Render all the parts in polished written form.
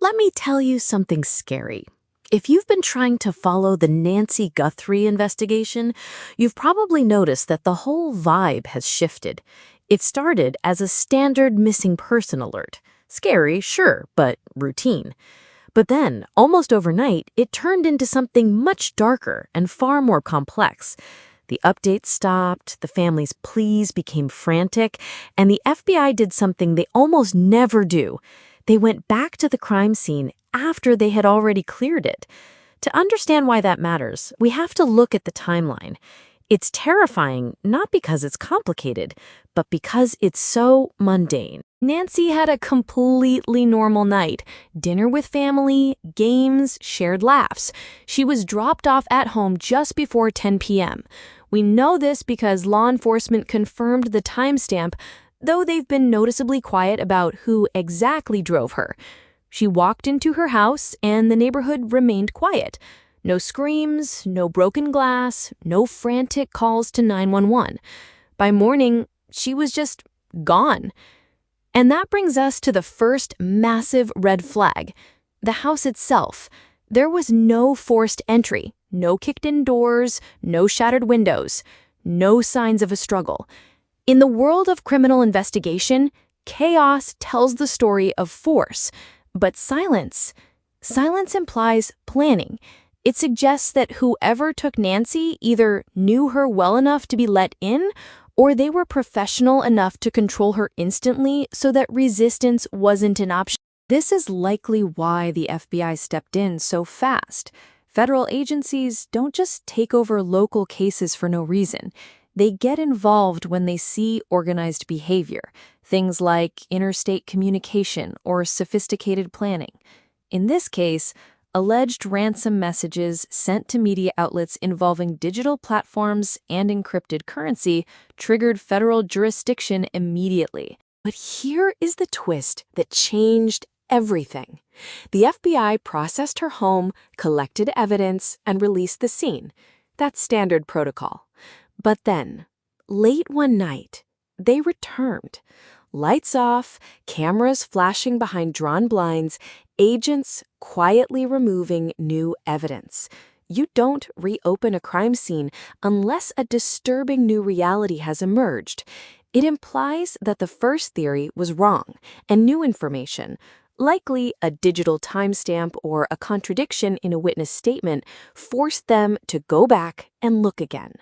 let me tell you something scary. If you've been trying to follow the Nancy Guthrie investigation, you've probably noticed that the whole vibe has shifted. It started as a standard missing person alert. Scary, sure, but routine. But then, almost overnight, it turned into something much darker and far more complex. The updates stopped, the family's pleas became frantic, and the FBI did something they almost never do. They went back to the crime scene after they had already cleared it. To understand why that matters, we have to look at the timeline. It's terrifying not because it's complicated, but because it's so mundane. Nancy had a completely normal night. Dinner with family, games, shared laughs. She was dropped off at home just before 10 p.m. We know this because law enforcement confirmed the timestamp, though they've been noticeably quiet about who exactly drove her. She walked into her house and the neighborhood remained quiet. No screams, no broken glass, no frantic calls to 911. By morning, she was just gone. And that brings us to the first massive red flag, the house itself. There was no forced entry, no kicked-in doors, no shattered windows, no signs of a struggle. In the world of criminal investigation, chaos tells the story of force, but silence implies planning. It suggests that whoever took Nancy either knew her well enough to be let in, or they were professional enough to control her instantly so that resistance wasn't an option. This is likely why the FBI stepped in so fast. Federal agencies don't just take over local cases for no reason. They get involved when they see organized behavior, things like interstate communication or sophisticated planning. In this case, alleged ransom messages sent to media outlets involving digital platforms and encrypted currency triggered federal jurisdiction immediately. But here is the twist that changed everything. The FBI processed her home, collected evidence, and released the scene. That's standard protocol. But then, late one night, they returned. Lights off, cameras flashing behind drawn blinds, agents quietly removing new evidence. You don't reopen a crime scene unless a disturbing new reality has emerged. It implies that the first theory was wrong, and new information, likely a digital timestamp or a contradiction in a witness statement, forced them to go back and look again.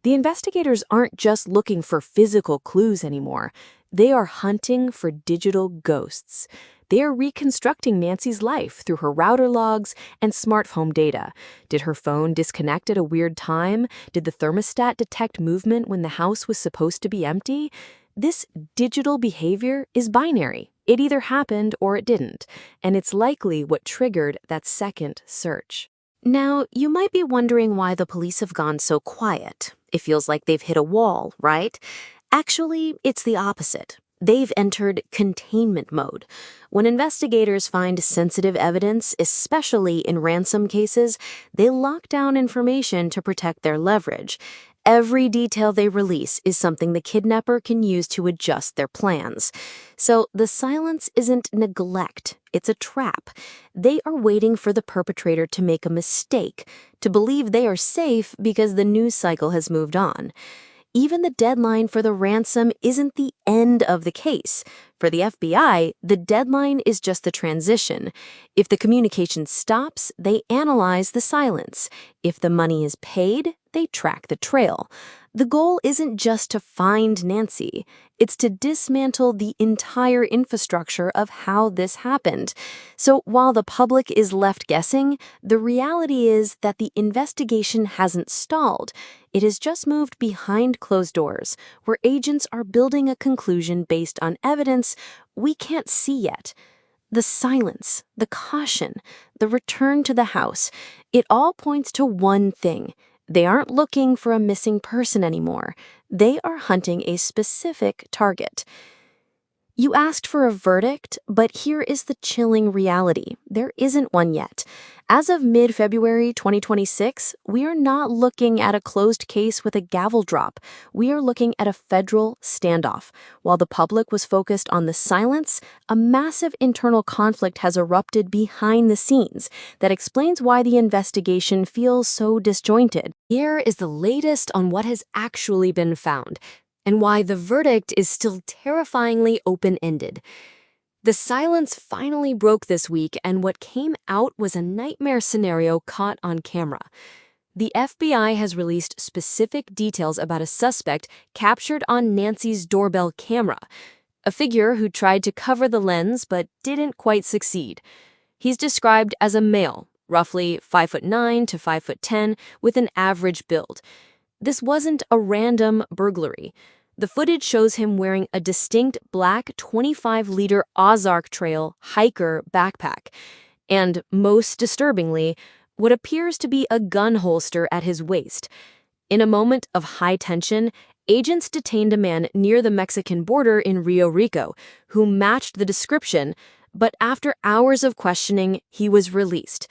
The investigators aren't just looking for physical clues anymore. They are hunting for digital ghosts. They are reconstructing Nancy's life through her router logs and smart home data. Did her phone disconnect at a weird time? Did the thermostat detect movement when the house was supposed to be empty? This digital behavior is binary. It either happened or it didn't, and it's likely what triggered that second search. Now, you might be wondering why the police have gone so quiet. It feels like they've hit a wall, right? Actually, it's the opposite. They've entered containment mode. When investigators find sensitive evidence, especially in ransom cases, they lock down information to protect their leverage. Every detail they release is something the kidnapper can use to adjust their plans. So the silence isn't neglect, it's a trap. They are waiting for the perpetrator to make a mistake, to believe they are safe because the news cycle has moved on. Even the deadline for the ransom isn't the end of the case. For the FBI, the deadline is just the transition. If the communication stops, they analyze the silence. If the money is paid, they track the trail. The goal isn't just to find Nancy. It's to dismantle the entire infrastructure of how this happened. So while the public is left guessing, the reality is that the investigation hasn't stalled. It has just moved behind closed doors, where agents are building a conclusion based on evidence we can't see yet. The silence, the caution, the return to the house, it all points to one thing. They aren't looking for a missing person anymore. They are hunting a specific target. You asked for a verdict, but here is the chilling reality. There isn't one yet. As of mid-February 2026, we are not looking at a closed case with a gavel drop. We are looking at a federal standoff. While the public was focused on the silence, a massive internal conflict has erupted behind the scenes that explains why the investigation feels so disjointed. Here is the latest on what has actually been found, and why the verdict is still terrifyingly open-ended. The silence finally broke this week, and what came out was a nightmare scenario caught on camera. The FBI has released specific details about a suspect captured on Nancy's doorbell camera, a figure who tried to cover the lens but didn't quite succeed. He's described as a male, roughly 5'9" to 5'10", with an average build. This wasn't a random burglary. The footage shows him wearing a distinct black 25-liter Ozark Trail Hiker backpack, and, most disturbingly, what appears to be a gun holster at his waist. In a moment of high tension, agents detained a man near the Mexican border in Rio Rico who matched the description, but after hours of questioning, he was released.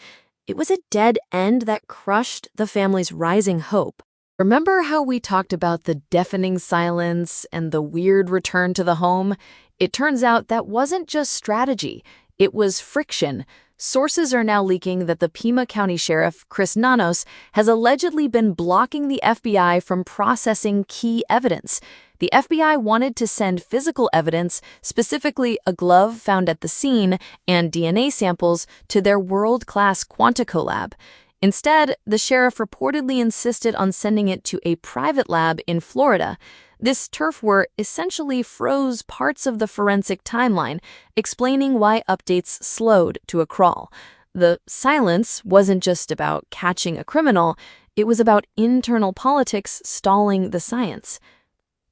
It was a dead end that crushed the family's rising hope. Remember how we talked about the deafening silence and the weird return to the home? It turns out that wasn't just strategy, it was friction. Sources are now leaking that the Pima County Sheriff, Chris Nanos, has allegedly been blocking the FBI from processing key evidence. The FBI wanted to send physical evidence, specifically a glove found at the scene and DNA samples, to their world-class Quantico lab. Instead, the sheriff reportedly insisted on sending it to a private lab in Florida. This turf war essentially froze parts of the forensic timeline, explaining why updates slowed to a crawl. The silence wasn't just about catching a criminal, it was about internal politics stalling the science.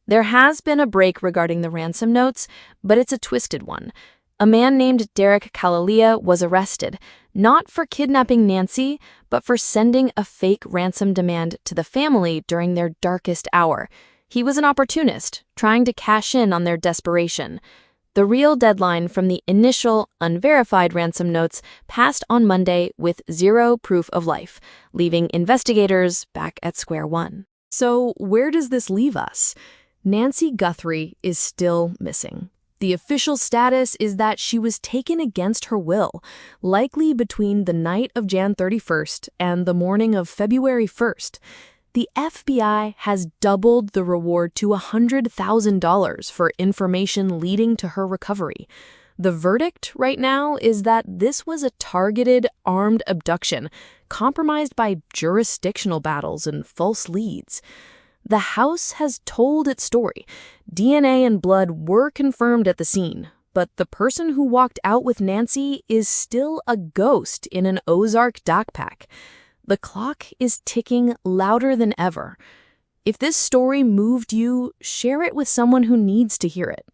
There has been a break regarding the ransom notes, but it's a twisted one. A man named Derek Kalalea was arrested, not for kidnapping Nancy, but for sending a fake ransom demand to the family during their darkest hour. He was an opportunist, trying to cash in on their desperation. The real deadline from the initial, unverified ransom notes passed on Monday with zero proof of life, leaving investigators back at square one. So where does this leave us? Nancy Guthrie is still missing. The official status is that she was taken against her will, likely between the night of Jan 31st and the morning of February 1st. The FBI has doubled the reward to $100,000 for information leading to her recovery. The verdict right now is that this was a targeted, armed abduction, compromised by jurisdictional battles and false leads. The house has told its story. DNA and blood were confirmed at the scene, but the person who walked out with Nancy is still a ghost in an Ozark backpack. The clock is ticking louder than ever. If this story moved you, share it with someone who needs to hear it.